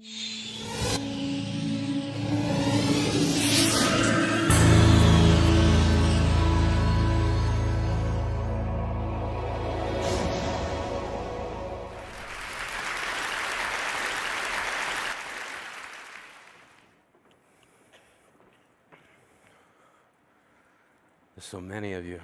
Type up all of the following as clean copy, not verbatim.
There's so many of you.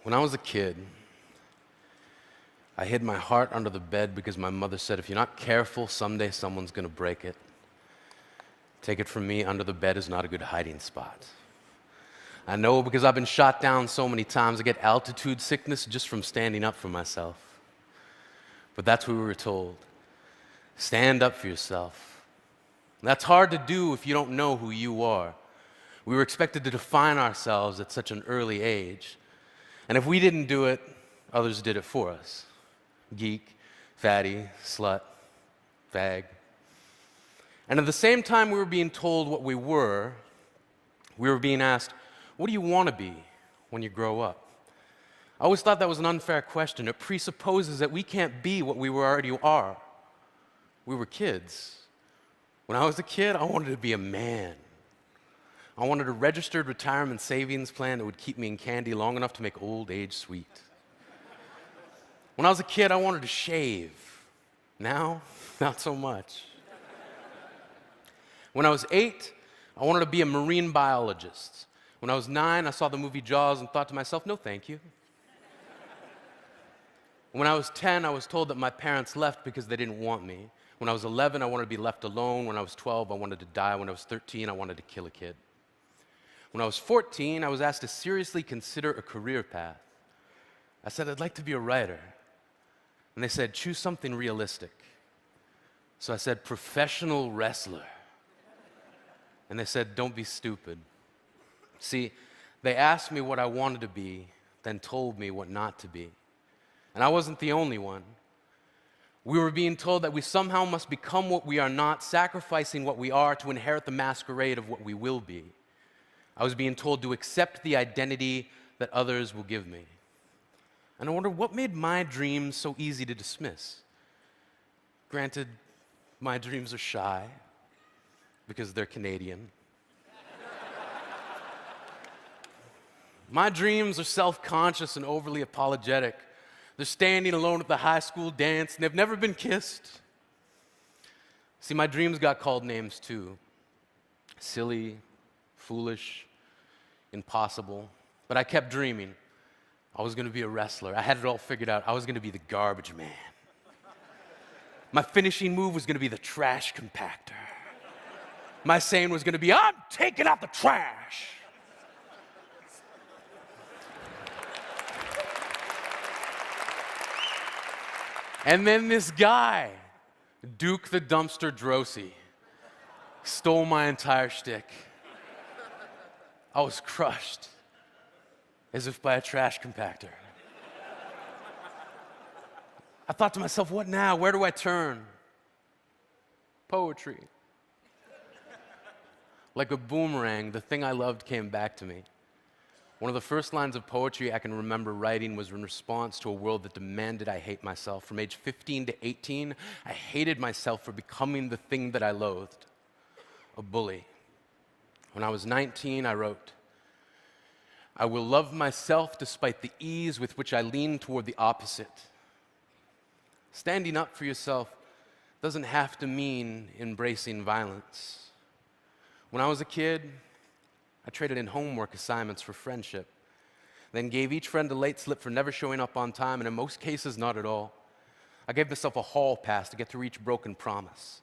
When I was a kid, I hid my heart under the bed because my mother said, if you're not careful, someday someone's gonna break it. Take it from me, under the bed is not a good hiding spot. I know because I've been shot down so many times, I get altitude sickness just from standing up for myself. But that's what we were told. Stand up for yourself. That's hard to do if you don't know who you are. We were expected to define ourselves at such an early age. And if we didn't do it, others did it for us. Geek, fatty, slut, fag. And at the same time we were being told what we were being asked, what do you want to be when you grow up? I always thought that was an unfair question. It presupposes that we can't be what we already are. We were kids. When I was a kid, I wanted to be a man. I wanted a registered retirement savings plan that would keep me in candy long enough to make old age sweet. When I was a kid, I wanted to shave. Now, not so much. When I was 8, I wanted to be a marine biologist. When I was 9, I saw the movie Jaws and thought to myself, no thank you. When I was 10, I was told that my parents left because they didn't want me. When I was 11, I wanted to be left alone. When I was 12, I wanted to die. When I was 13, I wanted to kill a kid. When I was 14, I was asked to seriously consider a career path. I said, I'd like to be a writer. And they said, choose something realistic. So I said, professional wrestler. And they said, don't be stupid. See, they asked me what I wanted to be, then told me what not to be. And I wasn't the only one. We were being told that we somehow must become what we are not, sacrificing what we are to inherit the masquerade of what we will be. I was being told to accept the identity that others will give me. And I wonder what made my dreams so easy to dismiss. Granted, my dreams are shy because they're Canadian. My dreams are self-conscious and overly apologetic. They're standing alone at the high school dance, and they've never been kissed. See, my dreams got called names too. Silly, foolish, impossible. But I kept dreaming. I was going to be a wrestler. I had it all figured out. I was going to be the garbage man. My finishing move was going to be the trash compactor. My saying was going to be, I'm taking out the trash. And then this guy, Duke the Dumpster Drosy, stole my entire shtick. I was crushed, as if by a trash compactor. I thought to myself, what now? Where do I turn? Poetry. Like a boomerang, the thing I loved came back to me. One of the first lines of poetry I can remember writing was in response to a world that demanded I hate myself. From age 15 to 18, I hated myself for becoming the thing that I loathed, a bully. When I was 19, I wrote, I will love myself despite the ease with which I lean toward the opposite. Standing up for yourself doesn't have to mean embracing violence. When I was a kid, I traded in homework assignments for friendship, then gave each friend a late slip for never showing up on time, and in most cases, not at all. I gave myself a hall pass to get through each broken promise.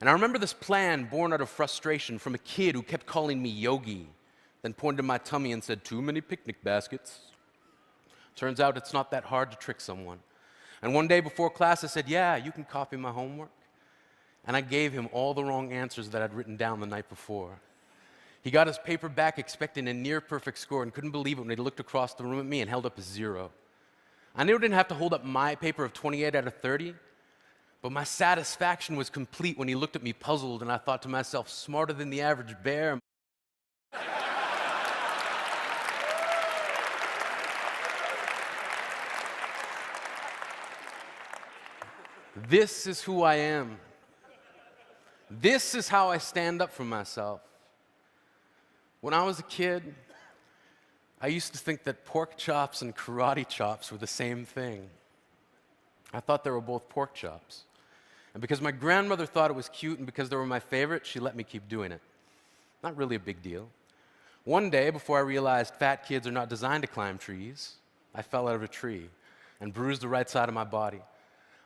And I remember this plan born out of frustration from a kid who kept calling me Yogi, then pointed to my tummy and said, too many picnic baskets. Turns out it's not that hard to trick someone. And one day before class, I said, yeah, you can copy my homework. And I gave him all the wrong answers that I'd written down the night before. He got his paper back expecting a near-perfect score and couldn't believe it when he looked across the room at me and held up a 0. I knew I didn't have to hold up my paper of 28 out of 30, but my satisfaction was complete when he looked at me puzzled, and I thought to myself, smarter than the average bear. This is who I am. This is how I stand up for myself. When I was a kid, I used to think that pork chops and karate chops were the same thing. I thought they were both pork chops. And because my grandmother thought it was cute and because they were my favorite, she let me keep doing it. Not really a big deal. One day, before I realized fat kids are not designed to climb trees, I fell out of a tree and bruised the right side of my body.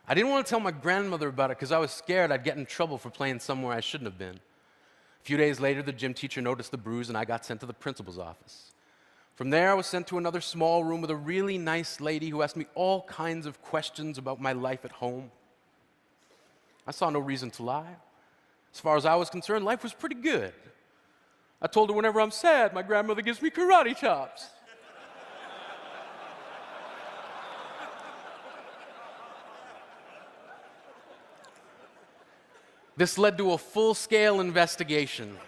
I didn't want to tell my grandmother about it because I was scared I'd get in trouble for playing somewhere I shouldn't have been. A few days later, the gym teacher noticed the bruise and I got sent to the principal's office. From there, I was sent to another small room with a really nice lady who asked me all kinds of questions about my life at home. I saw no reason to lie. As far as I was concerned, life was pretty good. I told her whenever I'm sad, my grandmother gives me karate chops. This led to a full-scale investigation,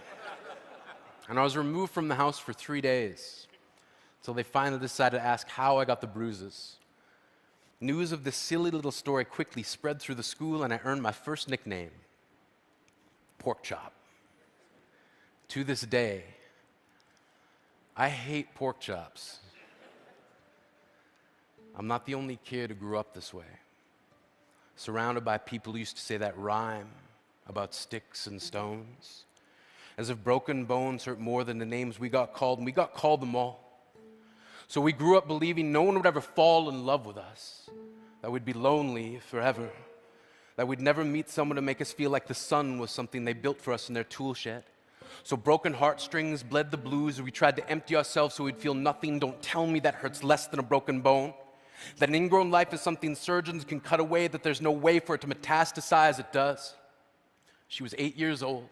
and I was removed from the house for 3 days, until they finally decided to ask how I got the bruises. News of this silly little story quickly spread through the school, and I earned my first nickname, Pork Chop. To this day, I hate pork chops. I'm not the only kid who grew up this way, surrounded by people who used to say that rhyme about sticks and stones, as if broken bones hurt more than the names we got called, and we got called them all. So we grew up believing no one would ever fall in love with us, that we'd be lonely forever, that we'd never meet someone to make us feel like the sun was something they built for us in their tool shed. So broken heartstrings bled the blues, and we tried to empty ourselves so we'd feel nothing. Don't tell me that hurts less than a broken bone. That an ingrown life is something surgeons can cut away, that there's no way for it to metastasize, it does. She was 8 years old,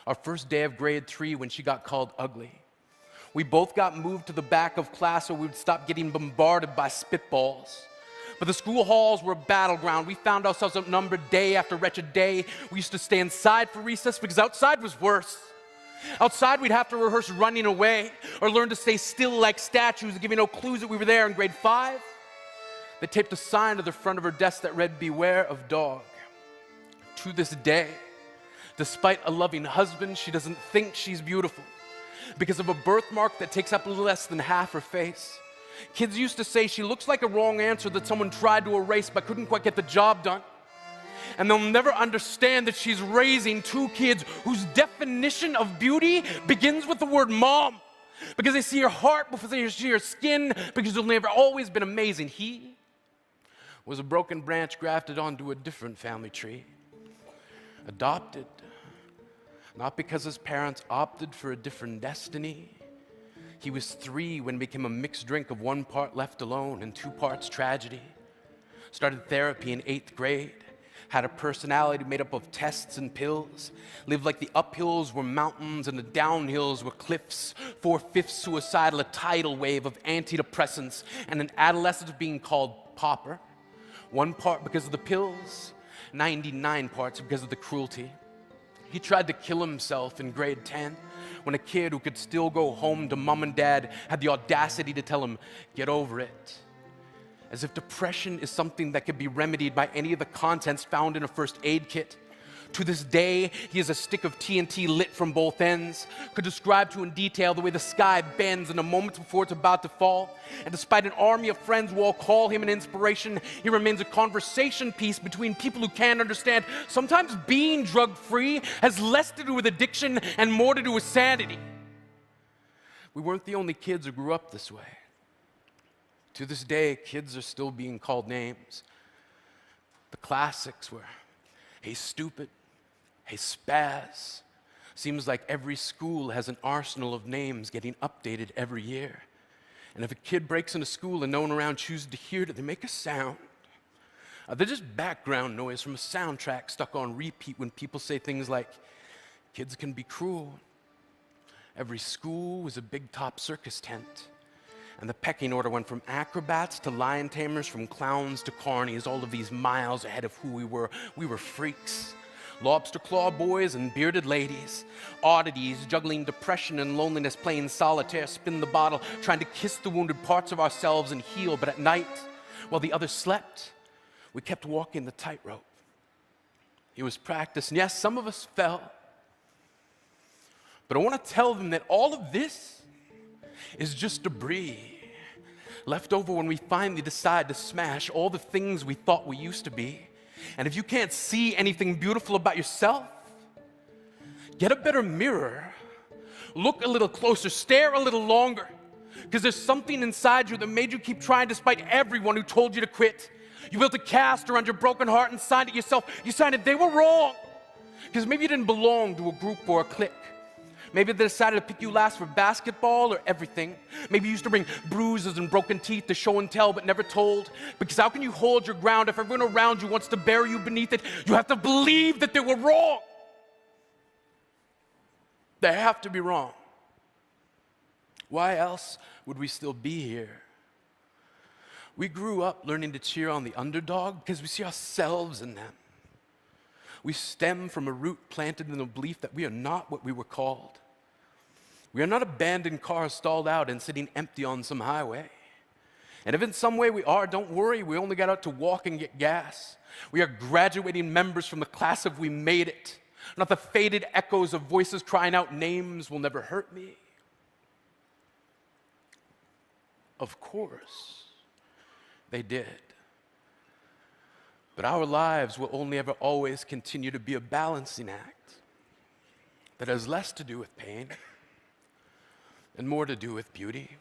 our first day of grade 3 when she got called ugly. We both got moved to the back of class so we would stop getting bombarded by spitballs. But the school halls were a battleground. We found ourselves outnumbered day after wretched day. We used to stay inside for recess because outside was worse. Outside, we'd have to rehearse running away or learn to stay still like statues, giving no clues that we were there. In grade 5, they taped a sign to the front of her desk that read, "Beware of dog." To this day, despite a loving husband, she doesn't think she's beautiful because of a birthmark that takes up a little less than half her face. Kids used to say she looks like a wrong answer that someone tried to erase but couldn't quite get the job done. And they'll never understand that she's raising 2 kids whose definition of beauty begins with the word mom, because they see her heart before they see her skin, because she'll never always been amazing. He was a broken branch grafted onto a different family tree, adopted, not because his parents opted for a different destiny. He was 3 when it became a mixed drink of 1 part left alone and 2 parts tragedy. Started therapy in 8th grade. Had a personality made up of tests and pills. Lived like the uphills were mountains and the downhills were cliffs. 4/5 suicidal, a tidal wave of antidepressants, and an adolescent being called pauper. 1 part because of the pills, 99 parts because of the cruelty. He tried to kill himself in grade 10 when a kid who could still go home to mom and dad had the audacity to tell him, "Get over it." As if depression is something that could be remedied by any of the contents found in a first aid kit. To this day, he has a stick of TNT lit from both ends, could describe to in detail the way the sky bends in the moments before it's about to fall. And despite an army of friends who all call him an inspiration, he remains a conversation piece between people who can't understand. Sometimes being drug-free has less to do with addiction and more to do with sanity. We weren't the only kids who grew up this way. To this day, kids are still being called names. The classics were, "Hey, stupid," "Hey, spaz." Seems like every school has an arsenal of names getting updated every year. And if a kid breaks into school and no one around chooses to hear it, they make a sound. They're just background noise from a soundtrack stuck on repeat when people say things like, "Kids can be cruel." Every school was a big top circus tent. And the pecking order went from acrobats to lion tamers, from clowns to carnies, all of these miles ahead of who we were. We were freaks. Lobster claw boys and bearded ladies. Oddities, juggling depression and loneliness, playing solitaire, spin the bottle, trying to kiss the wounded parts of ourselves and heal. But at night, while the others slept, we kept walking the tightrope. It was practice. And yes, some of us fell. But I want to tell them that all of this is just debris left over when we finally decide to smash all the things we thought we used to be. And if you can't see anything beautiful about yourself, get a better mirror, look a little closer, stare a little longer, because there's something inside you that made you keep trying despite everyone who told you to quit. You built a cast around your broken heart and signed it yourself. You signed it, they were wrong, because maybe you didn't belong to a group or a clique. Maybe they decided to pick you last for basketball or everything. Maybe you used to bring bruises and broken teeth to show and tell but never told. Because how can you hold your ground if everyone around you wants to bury you beneath it? You have to believe that they were wrong. They have to be wrong. Why else would we still be here? We grew up learning to cheer on the underdog because we see ourselves in them. We stem from a root planted in the belief that we are not what we were called. We are not abandoned cars stalled out and sitting empty on some highway. And if in some way we are, don't worry, we only got out to walk and get gas. We are graduating members from the class of We Made It, not the faded echoes of voices crying out, names will never hurt me. Of course, they did. But our lives will only ever always continue to be a balancing act that has less to do with pain and more to do with beauty.